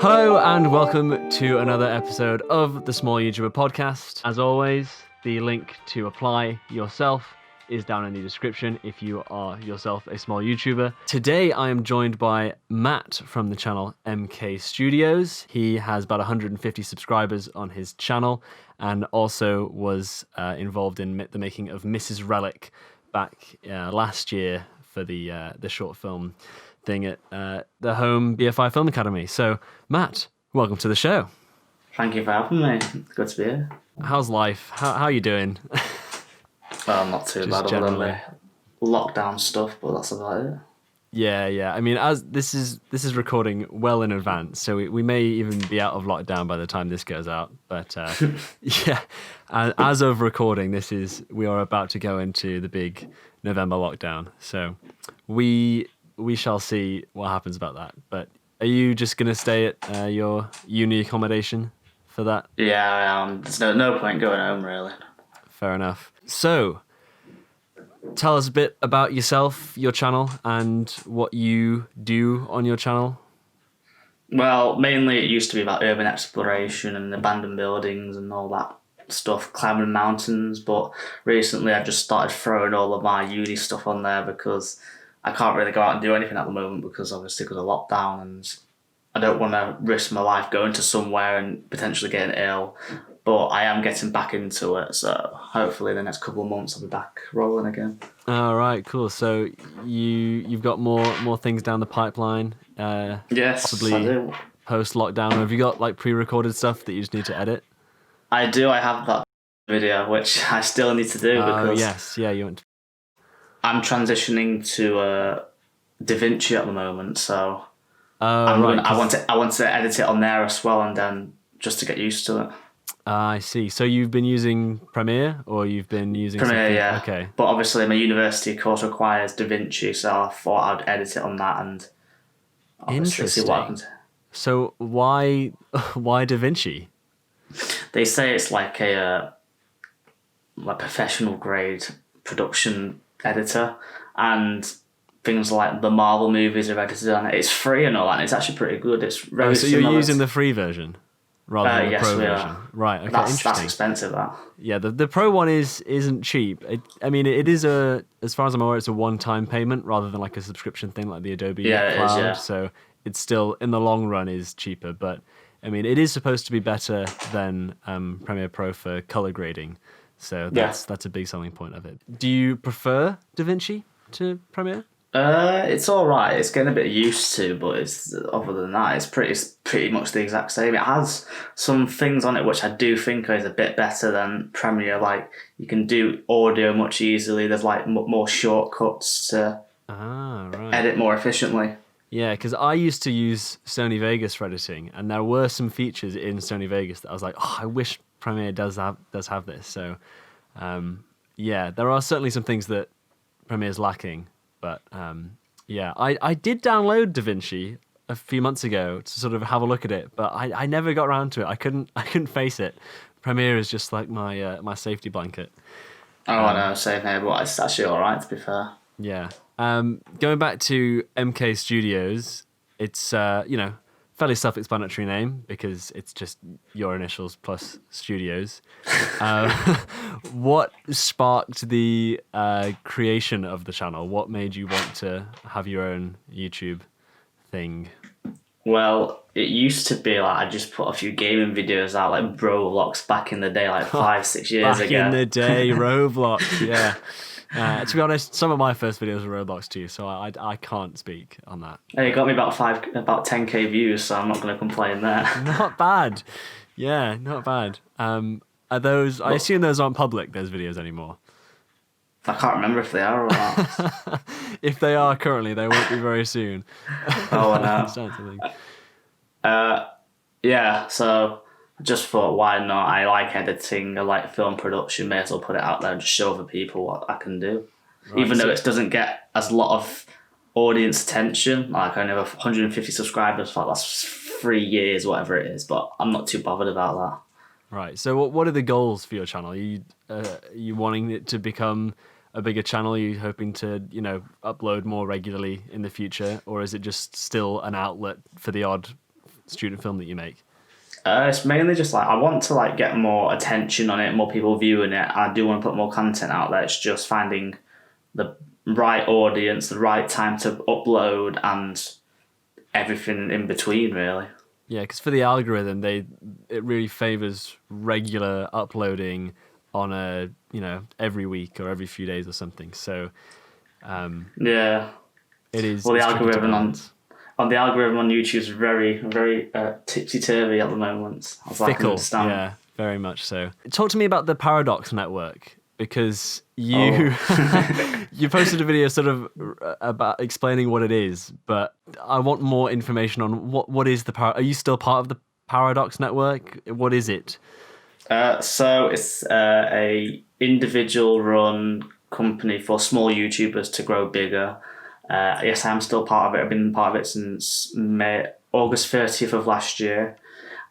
Hello and welcome to another episode of the Small YouTuber podcast. As always, the link to apply yourself is down in the description if you are yourself a small YouTuber. Today I am joined by Matt from the channel MK Studios. He has about 150 subscribers on his channel and also was involved in the making of Mrs. Rellik back last year for the short film thing at the home BFI Film Academy. So, Matt, welcome to the show. Thank you for having me. It's good to be here. How's life? How are you doing? Well, not too bad. Generally. Lockdown stuff, but that's about it. Yeah. I mean, as this is recording well in advance, so we may even be out of lockdown by the time this goes out. But yeah, as of recording, we are about to go into the big November lockdown. So we shall see what happens about that. But are you just going to stay at your uni accommodation for that? Yeah, I am. There's no point going home, really. Fair enough. So, tell us a bit about yourself, your channel, and what you do on your channel. Well, mainly it used to be about urban exploration and abandoned buildings and all that stuff, climbing mountains, but recently I've just started throwing all of my uni stuff on there because I can't really go out and do anything at the moment because of lockdown, and I don't want to risk my life going to somewhere and potentially getting ill. But I am getting back into it, so hopefully in the next couple of months I'll be back rolling again. All right, cool. So you've got more things down the pipeline. Yes, possibly I do. Post lockdown. Have you got like pre-recorded stuff that you just need to edit? I do. I have that video which I still need to do because yes, yeah, you went to... I'm transitioning to DaVinci at the moment, so I want to edit it on there as well, and then just to get used to it. I see. So you've been using Premiere, or you've been using Premiere, something? yeah. Okay. But obviously my university course requires DaVinci, so I thought I'd edit it on that and obviously see what happens. So why DaVinci? They say it's like a professional grade production editor, and things like the Marvel movies are edited on it. It's free and all that, and it's actually pretty good. It's very so you're using the free version rather than the pro version? Are. Right, okay, that's interesting. expensive, that. Yeah, the pro one isn't cheap. It is as far as I'm aware, it's a one-time payment rather than like a subscription thing like the Adobe Cloud. So it's still, in the long run, is cheaper. But I mean, it is supposed to be better than Premiere Pro for color grading. So that's a big selling point of it. Do you prefer DaVinci to Premiere? It's all right. It's getting a bit used to, but other than that, it's pretty much the exact same. It has some things on it which I do think is a bit better than Premiere. Like you can do audio much easily. There's like more shortcuts to edit more efficiently. Yeah, because I used to use Sony Vegas for editing, and there were some features in Sony Vegas that I was like, oh, I wish Premiere does have this. So, there are certainly some things that Premiere's lacking. But I did download DaVinci a few months ago to sort of have a look at it, but I never got around to it. I couldn't face it. Premiere is just like my safety blanket. Oh, I know, same here, but it's actually all right, to be fair. Yeah. Going back to MK Studios, it's fairly self-explanatory name because it's just your initials plus studios. What sparked the creation of the channel? What made you want to have your own YouTube thing? Well, it used to be like I just put a few gaming videos out, like Roblox back in the day, like 5-6 years ago. Back in the day, Roblox, yeah. To be honest, some of my first videos were Roblox too, so I can't speak on that. Hey, it got me about 10k views, so I'm not going to complain there. Not bad. Yeah, not bad. Are those? I assume those aren't public. Those videos anymore. I can't remember if they are or not. If they are currently, they won't be very soon. Oh, I know. Yeah. So I just thought, why not? I like editing. I like film production. May as well put it out there and just show other people what I can do. Right, even though it doesn't get as a lot of audience attention. Like I only have 150 subscribers for the last 3 years, whatever it is. But I'm not too bothered about that. Right. So what are the goals for your channel? Are you wanting it to become a bigger channel? Are you hoping to, upload more regularly in the future? Or is it just still an outlet for the odd student film that you make? It's mainly just like I want to like get more attention on it, more people viewing it. I do want to put more content out there. It's just finding the right audience, the right time to upload, and everything in between, really. Yeah, because for the algorithm, it really favors regular uploading on a every week or every few days or something. So Yeah. it is. Well, the it's tricky to algorithm balance. on the algorithm on YouTube is very, very tipsy turvy at the moment. As I can Fickle, understand. yeah, very much so. Talk to me about the Paradox Network, because you Oh. you posted a video sort of about explaining what it is, but I want more information on what is the Are you still part of the Paradox Network? What is it? So it's a individual run company for small YouTubers to grow bigger. Yes, I'm still part of it. I've been part of it since August 30th of last year.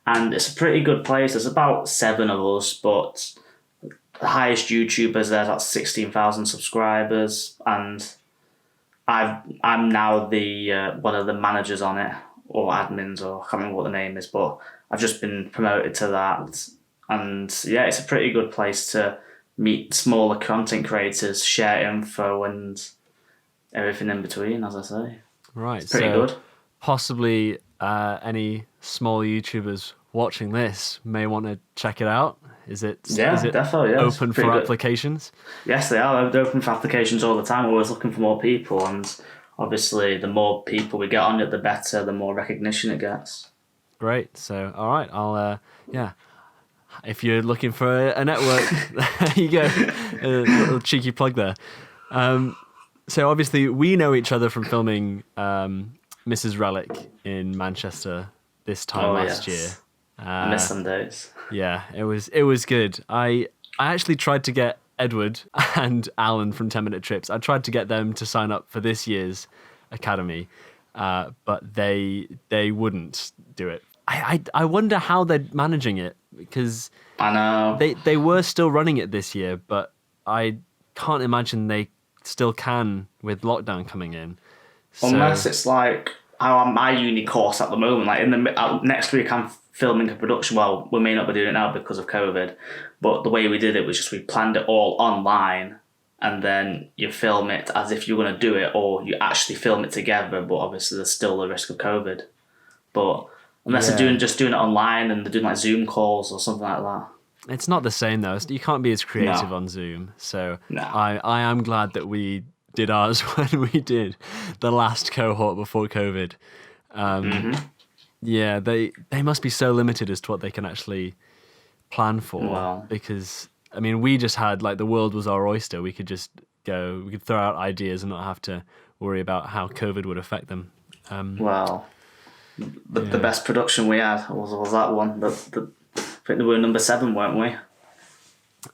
And it's a pretty good place. There's about 7 of us, but the highest YouTubers there's at 16,000 subscribers. And I'm now the one of the managers on it, or admins, or I can't remember what the name is, but I've just been promoted to that. And yeah, it's a pretty good place to meet smaller content creators, share info, and everything in between, as I say. Right, It's pretty so good. possibly any small YouTubers watching this may want to check it out. Is it Definitely, yeah. It's open pretty for good. applications? Yes, they are. They're open for applications all the time. We're always looking for more people, and obviously, the more people we get on it, the better, the more recognition it gets. Great. So, all right, I'll yeah. If you're looking for a network, there you go. A little cheeky plug there. So obviously we know each other from filming Mrs. Rellik in Manchester this time last year. I miss some days. Yeah, it was good. I actually tried to get Edward and Alan from 10 Minute Trips. I tried to get them to sign up for this year's academy, but they wouldn't do it. I wonder how they're managing it, because I know. they were still running it this year, but I can't imagine they still can with lockdown coming in. Unless it's like how I'm my uni course at the moment. Like in the next week, I'm filming a production. Well, we may not be doing it now because of COVID, but the way we did it was just we planned it all online, and then you film it as if you're going to do it, or you actually film it together. But obviously, there's still the risk of COVID. But unless they're doing it online and they're doing like Zoom calls or something like that. It's not the same though. You can't be as creative on Zoom. So No. I am glad that we did ours when we did the last cohort before COVID. Yeah, they must be so limited as to what they can actually plan for. Wow. Because I mean, we just had like the world was our oyster. We could just go, we could throw out ideas and not have to worry about how COVID would affect them. Well, the best production we had was that one. I think we were number 7, weren't we?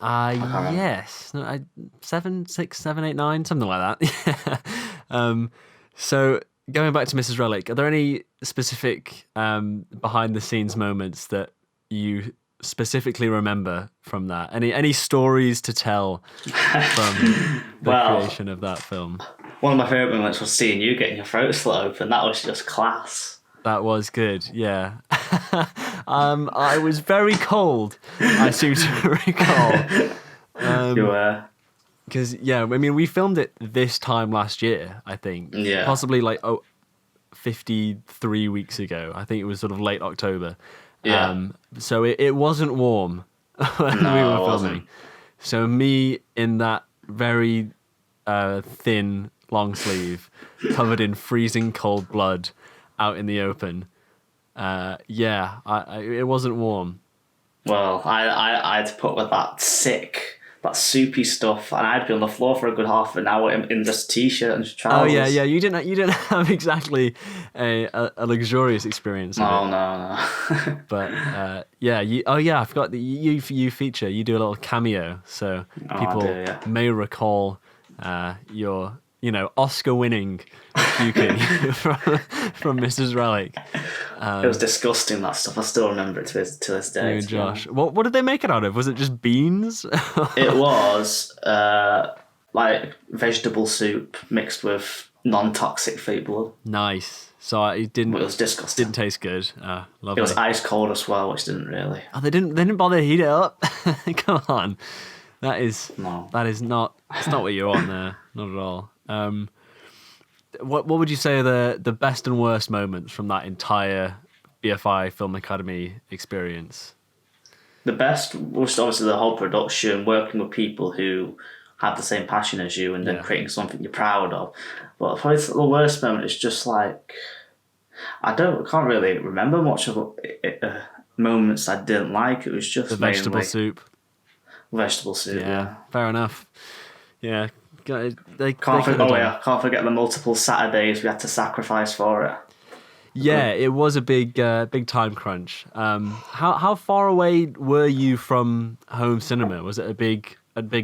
Yes. No, 7, 6, 7, 8, 9, something like that. So going back to Mrs. Rellik, are there any specific behind the scenes moments that you specifically remember from that? Any stories to tell from the creation of that film? One of my favourite moments was seeing you getting your throat slit open. That was just class. That was good, yeah. I was very cold, I seem to recall. You were. Because, yeah, I mean, we filmed it this time last year, I think. Yeah. Possibly 53 weeks ago. I think it was sort of late October. Yeah. So it wasn't warm when we were filming. Wasn't. So me in that very thin long sleeve, covered in freezing cold blood, out in the open. It wasn't warm. Well, I had to put with that soupy stuff, and I'd be on the floor for a good half an hour in just t-shirt and trousers. Oh yeah. You didn't have exactly a luxurious experience. No. But I forgot that you feature. You do a little cameo, so people may recall your Oscar-winning puking from Mrs. Rellik. It was disgusting, that stuff. I still remember it to this day. You and Josh. What did they make it out of? Was it just beans? It was like vegetable soup mixed with non-toxic fake blood. Nice. So it It was disgusting. didn't taste good. Lovely. It was ice cold as well, which didn't really. Oh, they didn't bother to heat it up. Come on, that is No. not. It's not what you want there. Not at all. What would you say are the best and worst moments from that entire BFI Film Academy experience? The best was obviously the whole production, working with people who have the same passion as you, and then creating something you're proud of. But probably the worst moment is just like, I can't really remember much of moments I didn't like. It was just the vegetable soup. Vegetable soup. Yeah. Fair enough. Yeah, can't forget the multiple Saturdays we had to sacrifice for it. Yeah, it was a big time crunch. How far away were you from home cinema? Was it a big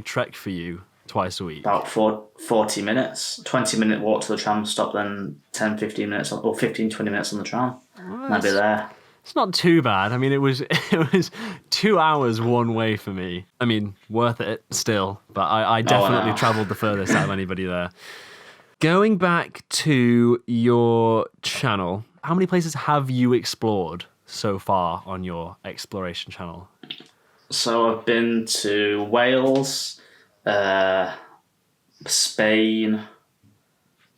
trek for you twice a week? About 40 minutes, 20-minute walk to the tram stop, then 10, 15 minutes or 15, 20 minutes on the tram. And I'd be there. It's not too bad. I mean, it was 2 hours one way for me. I mean, worth it still, but I definitely travelled the furthest out of anybody there. Going back to your channel, how many places have you explored so far on your exploration channel? So I've been to Wales, Spain,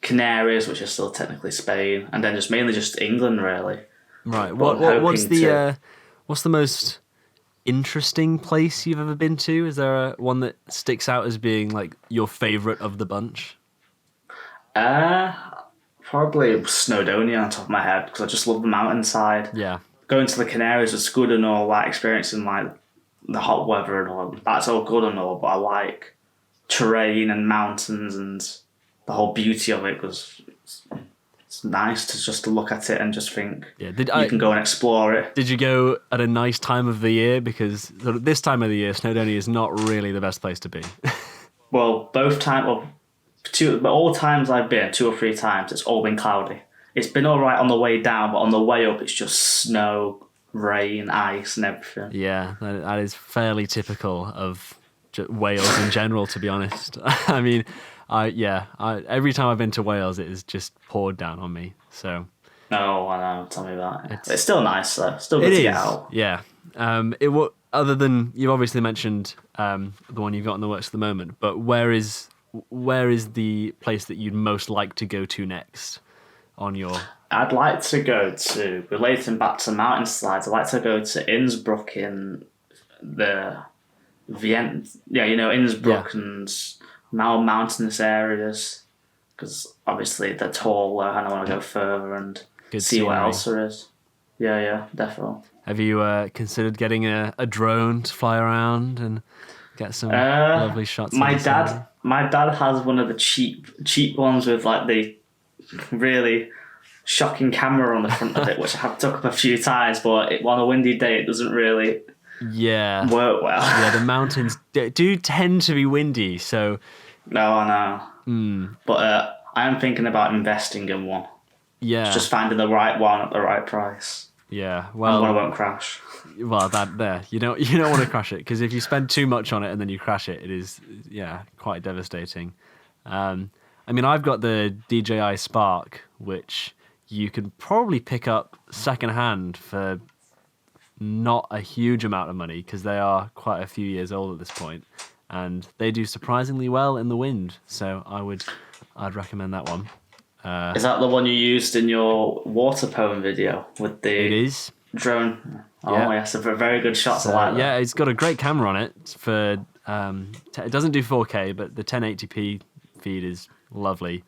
Canaries, which is still technically Spain, and then mainly just England, really. Right. What's the most interesting place you've ever been to? Is there one that sticks out as being like your favourite of the bunch? Probably Snowdonia on top of my head, because I just love the mountainside. Yeah. Going to the Canaries was good and all that, experiencing like the hot weather and all. That's all good and all, but I like terrain and mountains, and the whole beauty of it was... It's nice to just look at it and just think you can go and explore it. Did you go at a nice time of the year? Because this time of the year, Snowdonia is not really the best place to be. Well, all times I've been, 2 or 3 times, it's all been cloudy. It's been all right on the way down, but on the way up, it's just snow, rain, ice, and everything. Yeah, that is fairly typical of Wales in general, to be honest. I mean... every time I've been to Wales, it has just poured down on me. So. Oh, I know. Tell me about it. It's still nice though. Still good to get out. Yeah. Other than you've obviously mentioned the one you've got in the works at the moment, but where is the place that you'd most like to go to next on your? I'd like to go to, relating back to mountainslides, I'd like to go to Innsbruck in the Vienna. Yeah, Innsbruck and mountainous areas, because obviously they're taller and I want to go further and see what else there is. Yeah, definitely. Have you considered getting a drone to fly around and get some lovely shots? My dad has one of the cheap ones with like the really shocking camera on the front of it, which I have took up a few times, but on a windy day it doesn't really work well. Yeah, the mountains do tend to be windy, so... No, I know. But I am thinking about investing in one. Yeah. It's just finding the right one at the right price. Yeah, well... And one won't crash. Well, you don't want to crash it, because if you spend too much on it and then you crash it, it is, quite devastating. I mean, I've got the DJI Spark, which you can probably pick up secondhand for not a huge amount of money, because they are quite a few years old at this point, and they do surprisingly well in the wind. So I'd recommend that one. Is that the one you used in your water poem video with the drone? Oh yes, a very good shots. I like that. Yeah, it's got a great camera on it. For it doesn't do 4K, but the 1080p feed is lovely.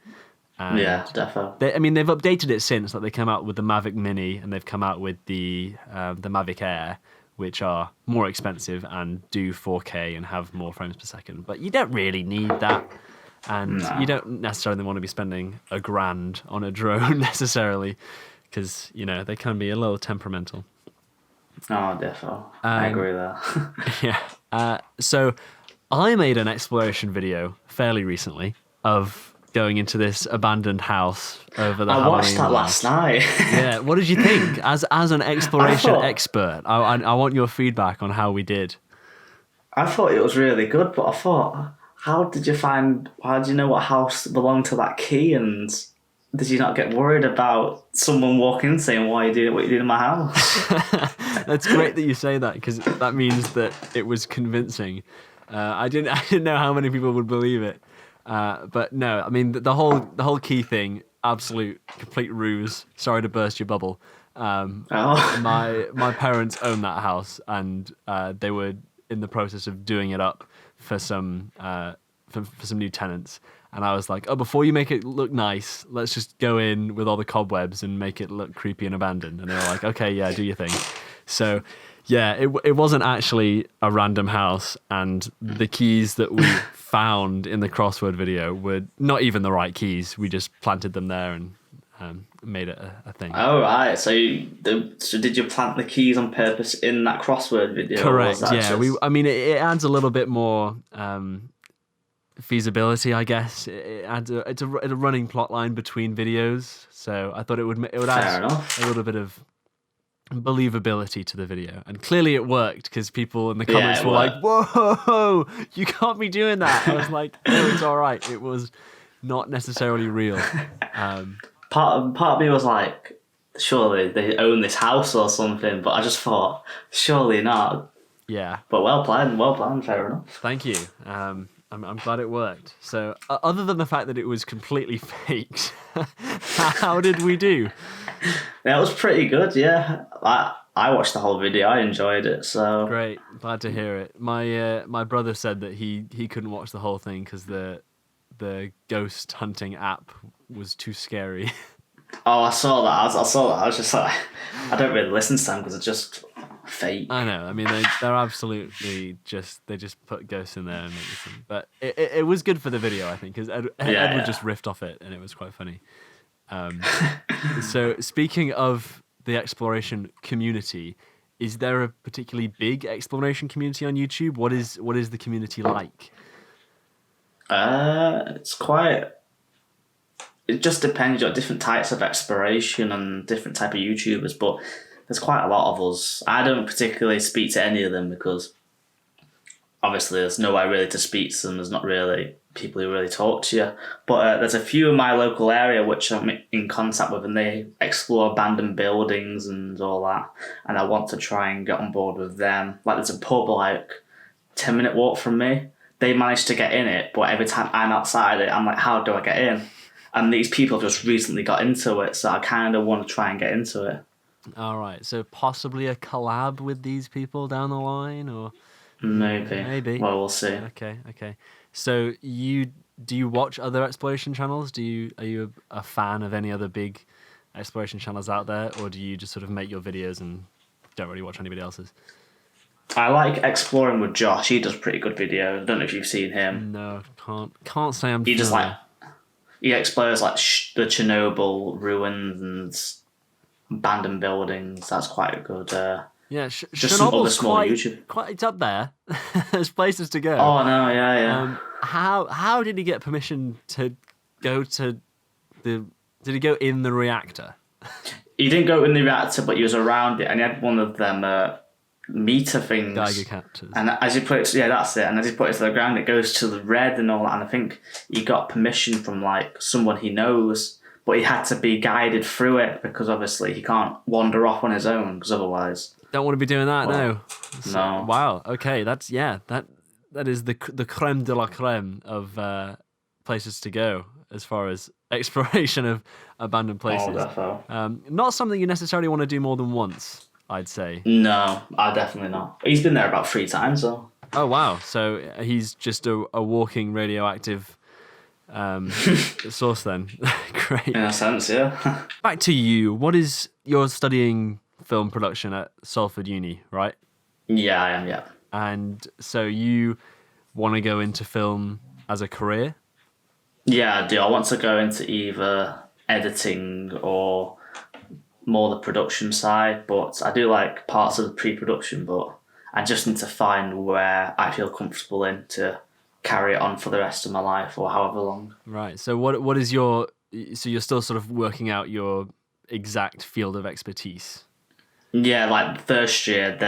And yeah, definitely. They've updated it since. Like, they came out with the Mavic Mini, and they've come out with the Mavic Air, which are more expensive and do 4K and have more frames per second. But you don't really need that, and you don't necessarily want to be spending $1,000 on a drone necessarily, because they can be a little temperamental. Oh, definitely. I agree with that. Yeah. So I made an exploration video fairly recently of going into this abandoned house over the Halloween. I watched that last night. Yeah, what did you think? As an exploration expert, I want your feedback on how we did. I thought it was really good, but I thought, how do you know what house belonged to that key and did you not get worried about someone walking in saying, "Why are you doing what you did in my house?" That's great that you say that, because that means that it was convincing. I didn't know how many people would believe it, but no, I mean the whole key thing, absolute complete ruse. Sorry to burst your bubble. Oh. My parents own that house, and they were in the process of doing it up for some for some new tenants. And I was like, oh, before you make it look nice, let's just go in with all the cobwebs and make it look creepy and abandoned. And they were like, okay, yeah, do your thing. So, yeah, it wasn't actually a random house. And the keys that we found in the crossword video were not even the right keys. We just planted them there and made it a thing. Oh, right. So did you plant the keys on purpose in that crossword video? Correct, yeah. Just... I mean, it adds a little bit more... feasibility, I guess. It adds it's a running plot line between videos, so I thought it would add a little bit of believability to the video, and clearly it worked, because people in the comments were like, "Whoa, you can't be doing that." I was like, "No, it's all right. It was not necessarily real." Part of me was like, surely they own this house or something, but I just thought, surely not. Yeah. But well planned, fair enough. Thank you. I'm glad it worked. So, other than the fact that it was completely faked, how did we do? Yeah, it was pretty good, yeah. I watched the whole video, I enjoyed it, so... Great, glad to hear it. My brother said that he couldn't watch the whole thing because the ghost hunting app was too scary. Oh, I saw that. I saw that. I was just like, I don't really listen to them because it's just fake. I know. I mean, they're absolutely they just put ghosts in there and make them. But it was good for the video, I think, because Edward just riffed off it and it was quite funny. So speaking of the exploration community, is there a particularly big exploration community on YouTube? What is the community like? It's quite... It just depends. You've got different types of exploration and different type of YouTubers, but there's quite a lot of us. I don't particularly speak to any of them because obviously there's no way really to speak to them. There's not really people who really talk to you. But there's a few in my local area which I'm in contact with, and they explore abandoned buildings and all that. And I want to try and get on board with them. Like there's a pub like 10-minute walk from me. They managed to get in it, but every time I'm outside it, I'm like, how do I get in? And these people just recently got into it, so I kind of want to try and get into it. All right, so possibly a collab with these people down the line, or maybe. Well, we'll see. Okay. So do you watch other exploration channels? Are you a fan of any other big exploration channels out there, or do you just sort of make your videos and don't really watch anybody else's? I like exploring with Josh. He does pretty good videos. I don't know if you've seen him. No, can't say I'm. He explores like the Chernobyl ruins and abandoned buildings. That's quite good. Yeah, just some other small YouTube. It's up there. There's places to go. Oh no, yeah. How did he get permission to go to the? Did he go in the reactor? He didn't go in the reactor, but he was around it, and he had one of them meter things. Geiger captures. And as you put it, yeah, that's it. And as you put it to the ground, it goes to the red and all that. And I think he got permission from like someone he knows, but he had to be guided through it because obviously he can't wander off on his own because otherwise. Don't want to be doing that, no. No. Wow. Okay, that is the creme de la creme of places to go as far as exploration of abandoned places. Not something you necessarily want to do more than once, I'd say. No, definitely not. He's been there about 3 times, though. Oh, wow. So he's just a walking radioactive source then. Great. In a sense, yeah. Back to you. You're studying film production at Salford Uni, right? Yeah, I am, yeah. And so you want to go into film as a career? Yeah, I do. I want to go into either editing or more the production side, but I do like parts of the pre-production, but I just need to find where I feel comfortable in to carry it on for the rest of my life or however long. Right. So what is so you're still sort of working out your exact field of expertise? Yeah, like first year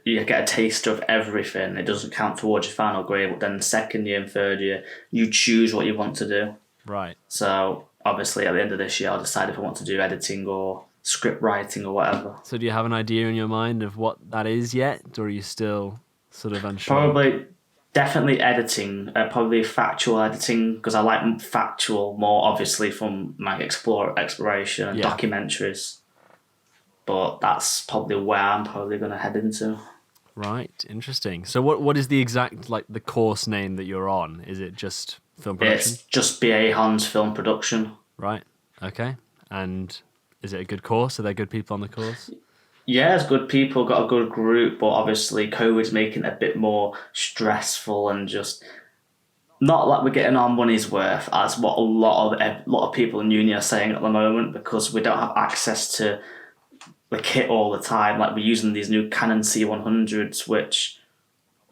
you get a taste of everything. It doesn't count towards your final grade, but then second year and third year you choose what you want to do. Right. So obviously at the end of this year, I'll decide if I want to do editing or script writing or whatever. So do you have an idea in your mind of what that is yet, or are you still sort of unsure? Probably, definitely editing, probably factual editing, because I like factual more, obviously, from my exploration and documentaries. But that's probably where I'm probably going to head into. Right, interesting. So what is the exact, like, the course name that you're on? Is it just film production? It's just BA Hans Film Production. Right, okay. And is it a good course? Are there good people on the course? Yeah, it's good people, got a good group, but obviously COVID's making it a bit more stressful and just not like we're getting our money's worth, as what a lot of people in uni are saying at the moment, because we don't have access to the kit all the time. Like, we're using these new Canon C100s, which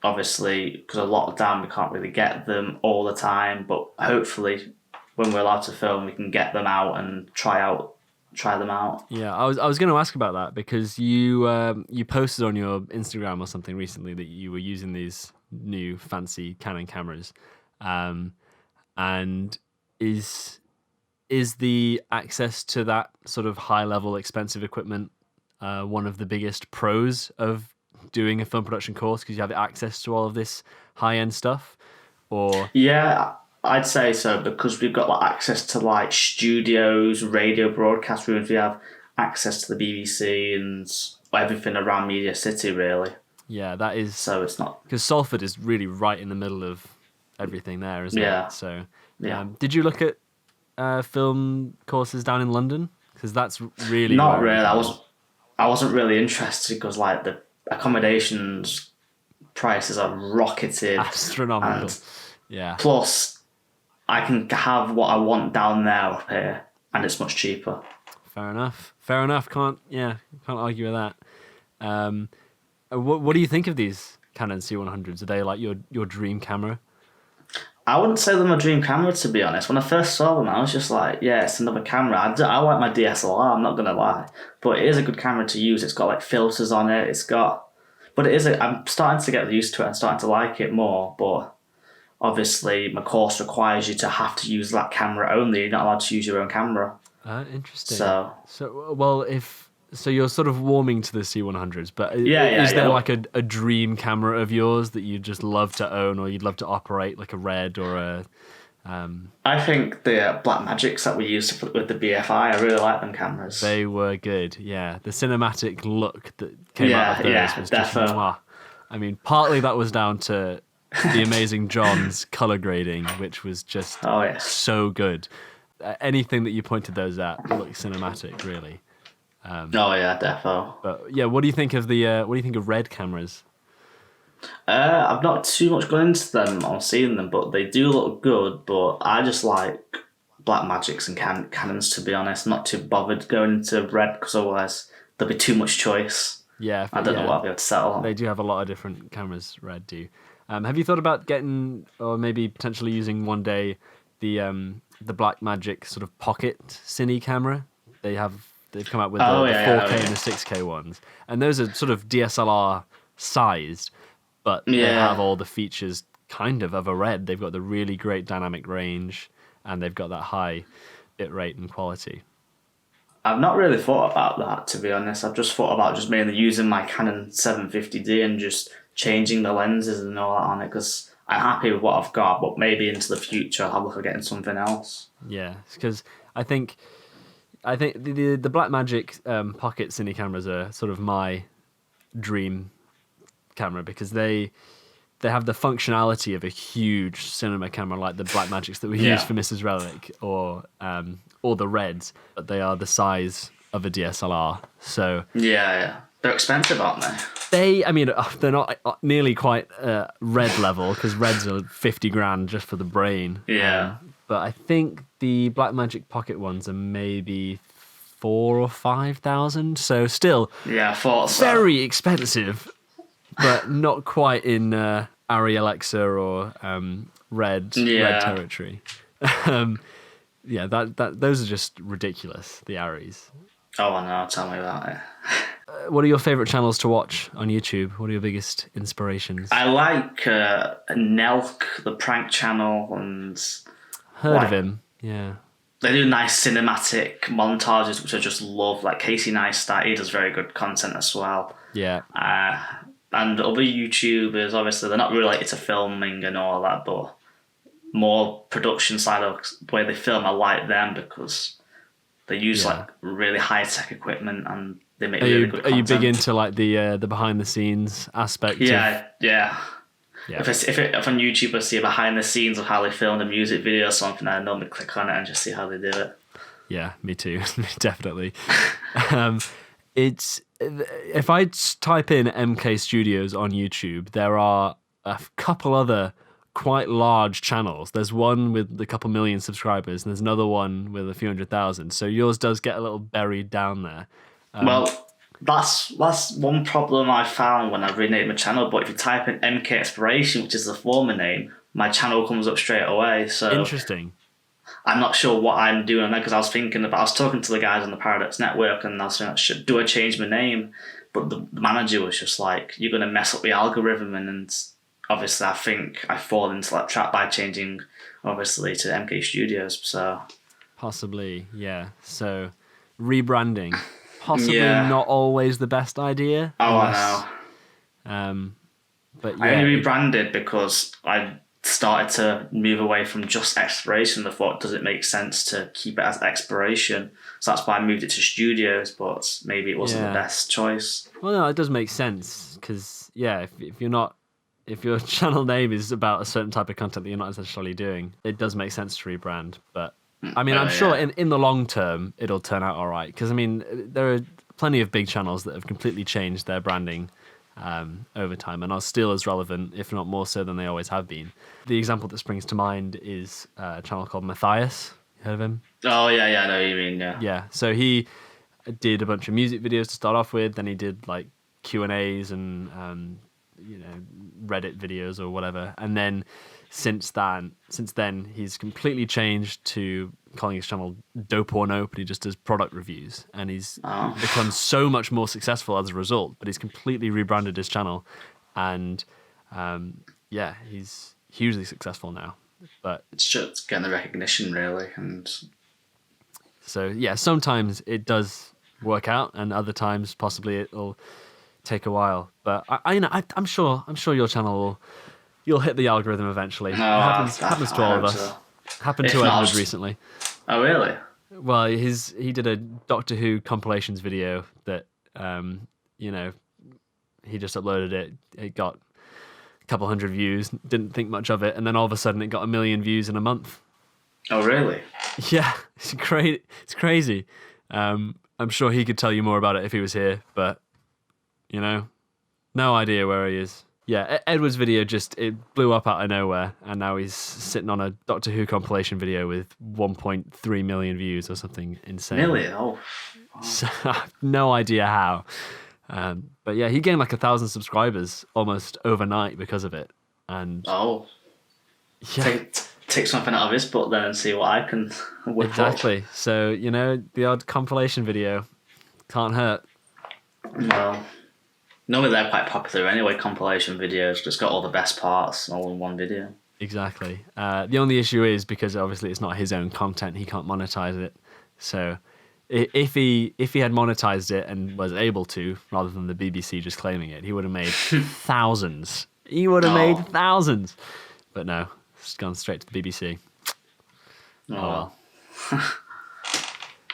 obviously, because of lockdown, we can't really get them all the time, but hopefully when we're allowed to film, we can get them out and try them out. Yeah, I was going to ask about that, because you posted on your Instagram or something recently that you were using these new fancy Canon cameras, and is the access to that sort of high level expensive equipment one of the biggest pros of doing a film production course, because you have access to all of this high end stuff? Or Yeah, I'd say so, because we've got like access to like studios, radio broadcast rooms. We have access to the BBC and everything around Media City, really. Yeah, that is. So it's not, because Salford is really right in the middle of everything there, isn't it? So, did you look at film courses down in London? Because that's really not really. I wasn't really interested, because like the accommodations prices are rocketed, astronomical. and yeah. Plus, I can have what I want down there up here, and it's much cheaper. Fair enough. Can't argue with that. What do you think of these Canon C100s? Are they like your dream camera? I wouldn't say they're my dream camera, to be honest. When I first saw them, I was just like, yeah, it's another camera. I like my DSLR, I'm not going to lie. But it is a good camera to use. It's got like filters on it. I'm starting to get used to it. I'm starting to like it more. But obviously, my course requires you to have to use that camera only. You're not allowed to use your own camera. Interesting. So you're sort of warming to the C100s, but is there like a dream camera of yours that you'd just love to own, or you'd love to operate, like a Red or a... I think the Blackmagics that we used with the BFI, I really like them cameras. They were good, yeah. The cinematic look that came out of those was just... Mwah. I mean, partly that was down to the amazing John's colour grading, which was just so good. Anything that you pointed those at looked cinematic, really. Defo. But yeah, what do you think of Red cameras? I've not too much gone into them or seen them, but they do look good. But I just like Blackmagics and Canons, to be honest. I'm not too bothered going into Red, because otherwise there'll be too much choice. Yeah, I don't know what I'll be able to settle on. They do have a lot of different cameras, Red do. Have you thought about getting, or maybe potentially using one day, the Blackmagic sort of pocket cine camera? They've come out with the 4K and the 6K ones, and those are sort of DSLR sized, but they have all the features kind of a Red. They've got the really great dynamic range, and they've got that high bit rate and quality. I've not really thought about that, to be honest. I've just thought about just mainly using my Canon 750D and just changing the lenses and all that on it, because I'm happy with what I've got, but maybe into the future I'll look at getting something else. Yeah, because I think the Blackmagic pocket cine cameras are sort of my dream camera, because they have the functionality of a huge cinema camera, like the Blackmagics that we use for Mrs. Rellik, or the Reds, but they are the size of a DSLR. So they're expensive, aren't they? They're not nearly quite Red level, because Reds are 50 grand just for the brain. Yeah. But I think the Blackmagic Pocket ones are maybe 4,000 or 5,000. So still, very expensive, but not quite in Arri Alexa or Red territory. Those are just ridiculous. The Arris. Oh, I know. Tell me about it. What are your favourite channels to watch on YouTube? What are your biggest inspirations? I like Nelk, the prank channel, and heard of him. Yeah. they do nice cinematic montages, which I just love. Like Casey Neistat, he does very good content as well. Yeah. And other YouTubers, obviously, they're not related to filming and all that, but more production side of the way they film, I like them because they use like really high tech equipment and they make really good content. Are you big into like the behind the scenes aspect? Yeah. If on YouTube I see a behind the scenes of how they filmed a music video or something, I normally click on it and just see how they do it. Yeah, me too, definitely. It's if I type in MK Studios on YouTube, there are a couple other quite large channels. There's one with a couple million subscribers, and there's another one with a few 100,000. So yours does get a little buried down there. Well, that's one problem I found when I renamed my channel. But if you type in MK Exploration, which is the former name, my channel comes up straight away. So interesting. I'm not sure what I'm doing on that because I was talking to the guys on the Paradox Network and I was saying, do I change my name? But the manager was just like, you're going to mess up the algorithm. And obviously I think I fall into that trap by changing, obviously, to MK Studios. So possibly, yeah. So rebranding, possibly not always the best idea. Oh, unless, I know. But yeah, I only rebranded because I started to move away from just exploration. I thought, does it make sense to keep it as exploration? So that's why I moved it to studios, but maybe it wasn't the best choice. Well, no, it does make sense because, if your channel name is about a certain type of content that you're not necessarily doing, it does make sense to rebrand. But I mean, I'm sure in the long term, it'll turn out all right. Because, I mean, there are plenty of big channels that have completely changed their branding over time and are still as relevant, if not more so than they always have been. The example that springs to mind is a channel called Matthias. You heard of him? Oh, yeah, I know what you mean, yeah. Yeah, so he did a bunch of music videos to start off with, then he did like Q&As and Reddit videos or whatever, and then since then he's completely changed to calling his channel Dope or Nope, and he just does product reviews, and he's become so much more successful as a result. But he's completely rebranded his channel, and he's hugely successful now. But it's just getting the recognition, really, and so yeah, sometimes it does work out, and other times possibly it'll take a while. But I'm sure your channel you'll hit the algorithm eventually. No, it happens to all of us. So. Happened to Edward recently. Oh, really? Well, he did a Doctor Who compilations video that he just uploaded it. It got a couple hundred views. Didn't think much of it, and then all of a sudden it got 1 million views in a month. Oh, really? Yeah, it's great. It's crazy. I'm sure he could tell you more about it if he was here, but no idea where he is. Yeah, Edward's video it blew up out of nowhere, and now he's sitting on a Doctor Who compilation video with 1.3 million views or something insane. Million? Oh. So, I have no idea how. But yeah, he gained like 1,000 subscribers almost overnight because of it. And take something out of his butt then and see what I can whip exactly. up. So, the odd compilation video can't hurt. Well, normally they're quite popular anyway, compilation videos. Just got all the best parts all in one video. Exactly. The only issue is because obviously it's not his own content, he can't monetize it. So if he had monetized it and was able to, rather than the BBC just claiming it, he would have made thousands. He would have made thousands. But no, it's gone straight to the BBC. Oh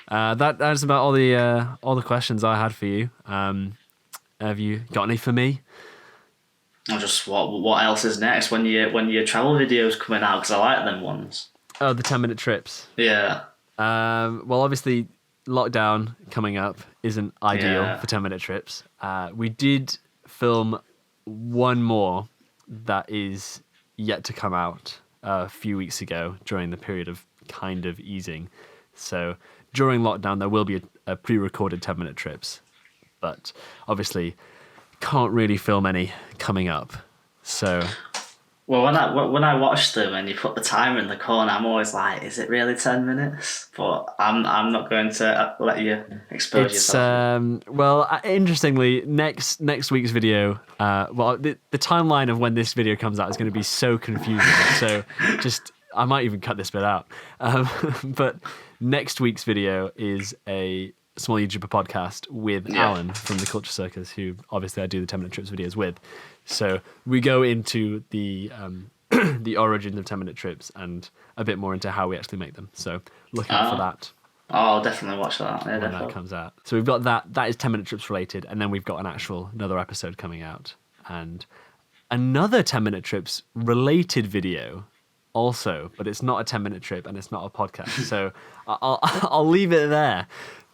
well. That's about all the questions I had for you. Have you got any for me? Or just what else is next when your travel videos coming out? Because I like them ones. Oh, the 10-minute trips. Yeah. Well, obviously, lockdown coming up isn't ideal for 10-minute trips. We did film one more that is yet to come out a few weeks ago during the period of kind of easing. So during lockdown, there will be a pre-recorded 10-minute trips. But obviously can't really film any coming up. So well, when I watch them and you put the timer in the corner, I'm always like, is it really 10 minutes? But I'm not going to let you expose yourself. Well, interestingly, next week's video, the timeline of when this video comes out is going to be so confusing. So just I might even cut this bit out. But next week's video is a small YouTuber podcast with Alan from the Culture Circus, who obviously I do the 10-minute trips videos with. So we go into the the origins of 10-minute trips and a bit more into how we actually make them. So look out for that. Oh, I'll definitely watch that. Yeah, when that comes out. So we've got that. That is 10-minute trips related, and then we've got another episode coming out, and another 10-minute trips related video also, but it's not a 10-minute trip and it's not a podcast. So I'll leave it there.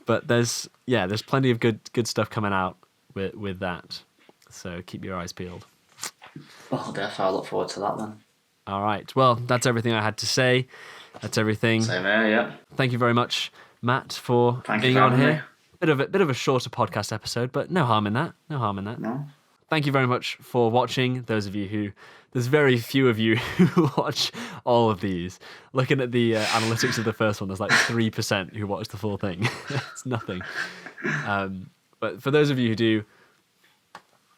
But there's plenty of good stuff coming out with that. So keep your eyes peeled. Oh, definitely. I look forward to that then. All right. Well, that's everything I had to say. That's everything. Same here, yeah. Thank you very much, Matt, for being on here. Bit of a shorter podcast episode, but no harm in that. No. Thank you very much for watching. Those of you there's very few of you who watch all of these. Looking at the analytics of the first one, there's like 3% who watch the full thing. It's nothing. But for those of you who do,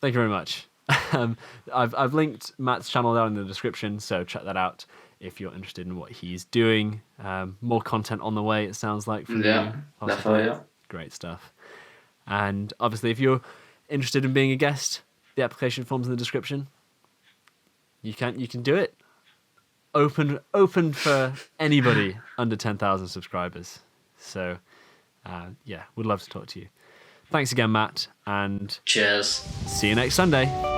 thank you very much. I've linked Matt's channel down in the description, so check that out if you're interested in what he's doing. More content on the way, it sounds like, from you. Definitely, yeah. Great stuff. And obviously, if you're interested in being a guest, the application form's in the description. You can do it. Open for anybody under 10,000 subscribers. So, we'd love to talk to you. Thanks again, Matt, and cheers. See you next Sunday.